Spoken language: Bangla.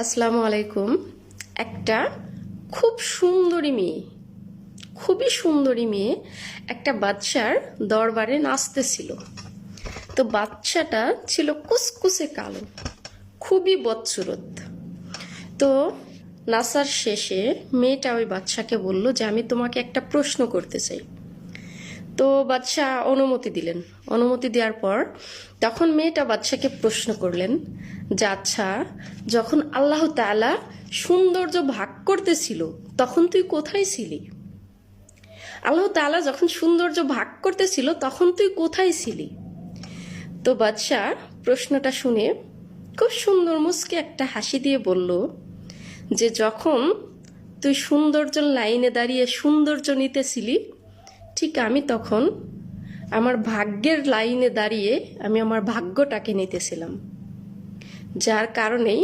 আসসালামু আলাইকুম। একটা খুব সুন্দরী মেয়ে, খুবই সুন্দরী মেয়ে একটা বাচ্চার দরবারে নাচতেছিল। তো বাচ্চাটা ছিল কুসকুসে কালো, খুবই বদসুরত। তো নাচার শেষে মেয়েটা ওই বাচ্চাকে বলল যে আমি তোমাকে একটা প্রশ্ন করতে চাই। তো বাদশাহ অনুমতি দিলেন। অনুমতি দেওয়ার পর তখন মেয়েটা বাদশাকে প্রশ্ন করলেন যে আচ্ছা, যখন আল্লাহ তাআলা সৌন্দর্য ভাগ করতেছিল তখন তুই কোথায় ছিলি? আল্লাহ তাআলা যখন সৌন্দর্য ভাগ করতেছিল তখন তুই কোথায় ছিলি? তো বাদশাহ প্রশ্নটা শুনে খুব সুন্দর মুচকে একটা হাসি দিয়ে বলল যে যখন তুই সৌন্দর্য লাইনে দাঁড়িয়ে সৌন্দর্য নিতেছিলি, ঠিক আমি তখন আমার ভাগ্যের লাইনে দাঁড়িয়ে আমি আমার ভাগ্যটাকে নিতেছিলাম, যার কারণেই